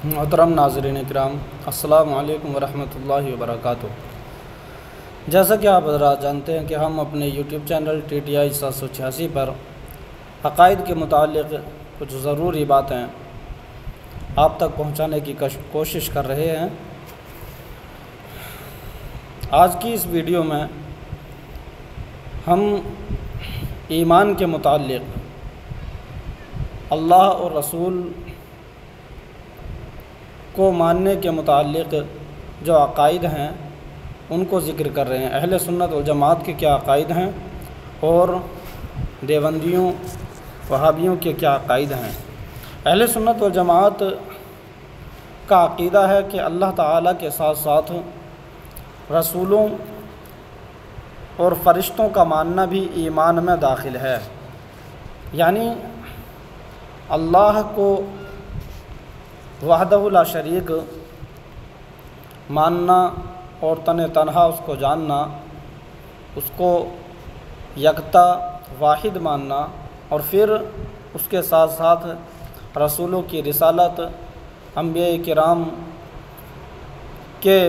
मोहतरम नाज़रीन इकराम, अस्सलामु अलैकुम वरहमतुल्लाहि वबरकातुहू। जैसा कि आप हज़रात जानते हैं कि हम अपने यूट्यूब चैनल TTI 786 पर अक़ाइद के मुताल्लिक़ कुछ ज़रूरी बातें आप तक पहुँचाने की कोशिश कर रहे हैं। आज की इस वीडियो में हम ईमान के मुताल्लिक़ अल्लाह और रसूल को मानने के मुताल्लिक़ जो अक़ाइद हैं उनको ज़िक्र कर रहे हैं। अहले सुन्नत वल जमात के क्या अक़ाइद हैं और देवबंदियों वहाबियों के क्या अक़ाइद हैं। अहले सुन्नत वल जमात का अक़ीदा है कि अल्लाह ताला के साथ साथ रसूलों और फ़रिश्तों का मानना भी ईमान में दाखिल है। यानी अल्लाह को वहदहु ला शरीक मानना और तन्हा उसको जानना, उसको यकता वाहिद मानना और फिर उसके साथ साथ रसूलों की रिसालत, अंबिया किराम के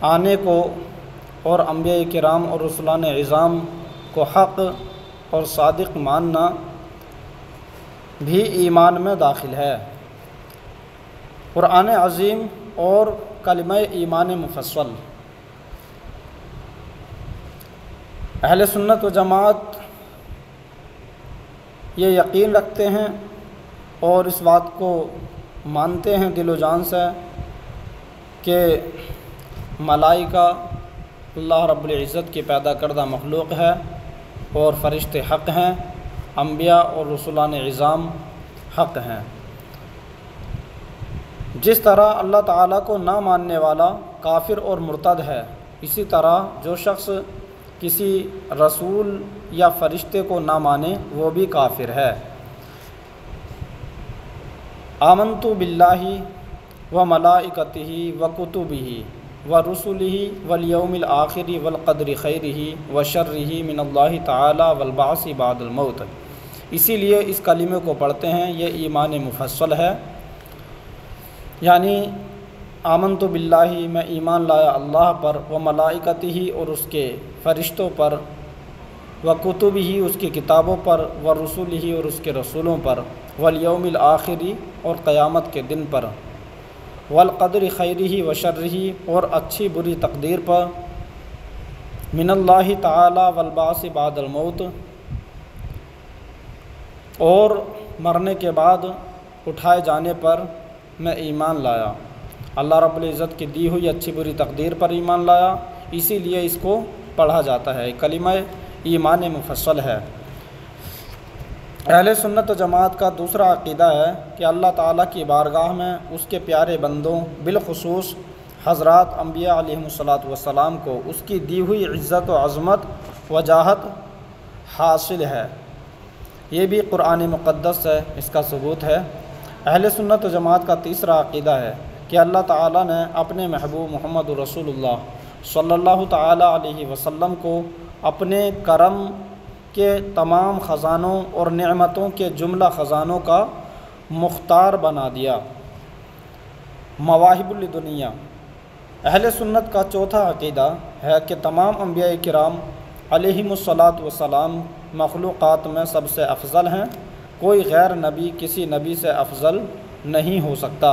आने को और अंबिया किराम और रसूलान इज़ाम को हक़ और सादिक़ मानना भी ईमान में दाखिल है। कुरान अज़ीम और कलिमा ईमान मुफस्सल। अहले सुन्नत व जमात ये यकीन रखते हैं और इस बात को मानते हैं दिलो जान से कि मलाइका अल्लाह रब्बुल इज़्ज़त की पैदा करदा मखलूक है और फ़रिश्ते हक़ हैं, अंबिया और रसूलान इज़ाम हक़ हैं। जिस तरह अल्लाह ताला को ना मानने वाला काफिर और मुर्तद है, इसी तरह जो शख्स किसी रसूल या फ़रिश्ते को ना माने वो भी काफिर है। आमन्तु बिल्लाहि व मलाइकतिही व कुतुबिही व रुसुलिही वल यौमिल आखिरी वल क़द्रि खैरिही व शर्रिही मिनल्लाहि ताला वल बाअसी बादल मौत। इसीलिए इस कलिमे को पढ़ते हैं, ये ईमान मुफस्सल है। यानी आमन्तु बिल्लाहि, मैं ईमान लाया अल्लाह पर, व मलाइकतिही और उसके फ़रिश्तों पर, व कुतुबिही उसकी किताबों पर, व रुसुलिही और उसके रसूलों पर, वल यौमिल आखिरी और क़यामत के दिन पर, वल क़द्रि खैरिही व शर्रिही और अच्छी बुरी तकदीर पर, मिनल्लाहि ताला वल बाअसी बादल मौत और मरने के बाद उठाए जाने पर मैं ईमान लाया। अल्लाह रब्बुल इज़्ज़त की दी हुई अच्छी बुरी तकदीर पर ईमान लाया, इसीलिए इसको पढ़ा जाता है। कलिमा ईमान मुफस्सल है। अहले सुन्नत व जमात का दूसरा अक़ीदा है कि अल्लाह ताला की बारगाह में उसके प्यारे बंदों बिलखुसूस हज़रात अंबिया अलैहिमुस्सलातु वस्सलाम को उसकी दी हुई इज़्ज़त व अज़मत वजाहत हासिल है। ये भी कुरान मुक़द्दस है, इसका सबूत है। अहले सुन्नत व जमात का तीसरा अक़ीदा है कि अल्लाह ताला ने अपने महबूब मोहम्मद रसूलुल्लाह सल्लल्लाहु ताला अलैहि वसल्लम को अपने करम के तमाम ख़ज़ानों और नेमतों के जुमला ख़ज़ानों का मुख्तार बना दिया, मवाहिबुल दुनिया। अहले सुन्नत का चौथा अक़ीदा है कि तमाम अंबिया किराम अलैहिमुस्सलातु वस्सलाम मखलूक़ात में सबसे अफजल हैं। कोई गैर नबी किसी नबी से अफजल नहीं हो सकता।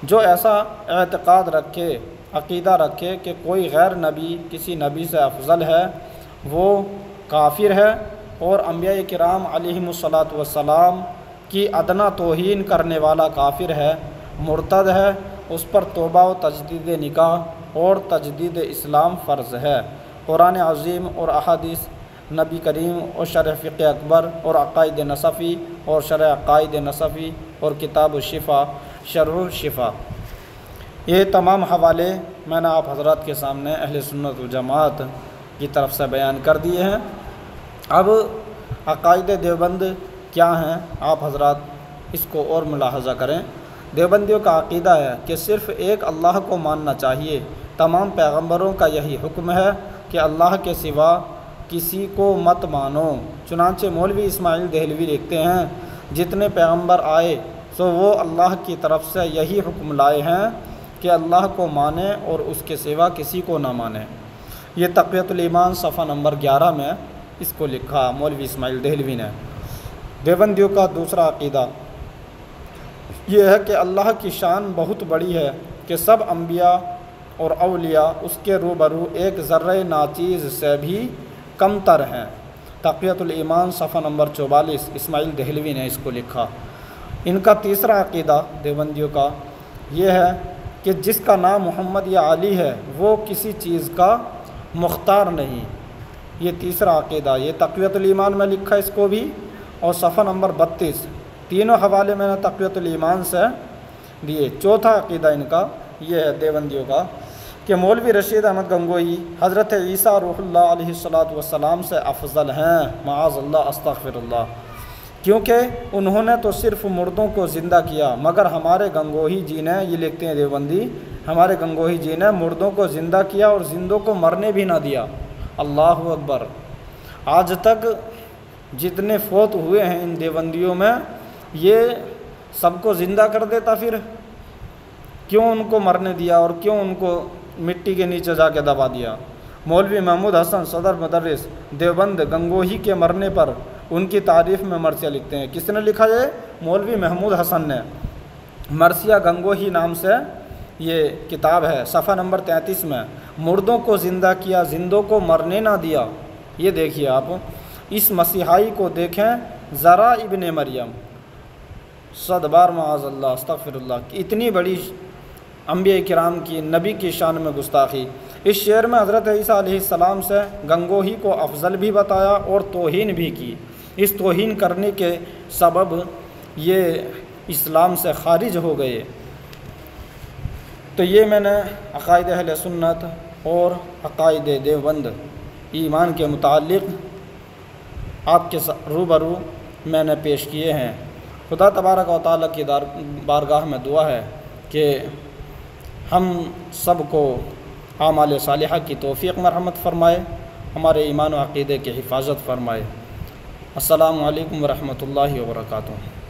जो ऐसा एतक़ाद रखे, अक़ीदा रखे कि कोई गैर नबी किसी नबी से अफजल है, वो काफिर है और अंबिया किराम अलैहिमुस्सलातु वस्सलाम की अदना तौहीन करने वाला काफिर है, मुर्तद है। उस पर तौबा व तजदीद निकाह और तजदीद इस्लाम फ़र्ज़ है। कुरान अज़ीम और अहादीस नबी करीम और शरह फ़िक़्ह अकबर और अक़ाइद नसफ़ी और शरह अक़ाइद नसफ़ी और किताब शिफ़ा शरह शिफ़ा, ये तमाम हवाले मैंने आप हज़रात के सामने अहले सुन्नत व जमात की तरफ से बयान कर दिए हैं। अब अक़ाइद देवबंद क्या हैं, आप हज़रात इसको और मुलाहज़ा करें। देवबंदियों का अक़ीदा है कि सिर्फ़ एक अल्लाह को मानना चाहिए। तमाम पैगम्बरों का यही हुक्म है कि अल्लाह के सिवा किसी को मत मानो। चुनांचे मौलवी इस्माइल देहलवी लिखते हैं जितने पैगंबर आए सो वो अल्लाह की तरफ से यही हुक्म लाए हैं कि अल्लाह को माने और उसके सिवा किसी को ना माने। ये तक़वियतुल ईमान सफ़ा नंबर 11 में इसको लिखा मौलवी इस्माइल देहलवी ने। देवबंदियों का दूसरा अक़ीदा ये है कि अल्लाह की शान बहुत बड़ी है कि सब अम्बिया और औलिया उसके रूबरू एक ज़र्रे नाचीज़ से भी कमतर हैं। तक़वियतुल ईमान सफ़ा नंबर 44 इस्माइल देहलवी ने इसको लिखा। इनका तीसरा अक़ीदा देवबंदियों का ये है कि जिसका नाम मोहम्मद या अली है वो किसी चीज़ का मुख्तार नहीं। ये तीसरा अक़ीदा, ये तक़वियतुल ईमान में लिखा इसको भी, और सफ़ा नंबर 32 तीनों हवाले मैंने तक़वियतुल ईमान से दिए। चौथा अक़ीदा इनका ये है देवबंदियों का कि मौलवी रशीद अहमद गंगोही हज़रत ईसा रूहुल्लाह अलैहिस्सलातु वस्सलाम से अफजल हैं, माअज़ल्लाह अस्तग़फिरुल्लाह, क्योंकि उन्होंने तो सिर्फ़ मुर्दों को ज़िंदा किया, मगर हमारे गंगोही जी ने, ये लिखते हैं देवबंदी, हमारे गंगोही जी ने मुर्दों को ज़िंदा किया और जिंदों को मरने भी ना दिया। अल्लाहु अकबर। आज तक जितने फौत हुए हैं इन देवबंदियों में, ये सबको ज़िंदा कर देता, फिर क्यों उनको मरने दिया और क्यों उनको मिट्टी के नीचे जाके दबा दिया। मौलवी महमूद हसन सदर मुदर्रिस देवबंद गंगोही के मरने पर उनकी तारीफ़ में मरसिया लिखते हैं। किसने लिखा ये? मौलवी महमूद हसन ने। मरसिया गंगोही नाम से ये किताब है, सफ़ा नंबर 33 में। मुर्दों को ज़िंदा किया, जिंदों को मरने ना दिया। ये देखिए आप, इस मसीहाई को देखें ज़रा इब्ने मरियम, सदबार माअज़ल्लाह अस्तग़फिरुल्लाह, इतनी बड़ी अंबिया किराम की, नबी की शान में गुस्ताखी। इस शेर में हज़रत ईसा अलैहिस्सलाम से गंगोही को अफजल भी बताया और तौहीन भी की। इस तौहीन करने के सबब ये इस्लाम से खारिज हो गए। तो ये मैंने अक़ाइद अहले सुन्नत और अक़ाइद देवबंद ईमान के मुताल्लिक़ आपके रूबरू मैंने पेश किए हैं। खुदा तबारक व तआला की बारगाह में दुआ है कि हम सब को आमाल सालिहा की तौफ़ीक़ मरहमत फ़रमाए, हमारे ईमान व अक़ीदे की हिफाजत फ़रमाए। अस्सलामु अलैकुम व रहमतुल्लाहि व बरकातुहू।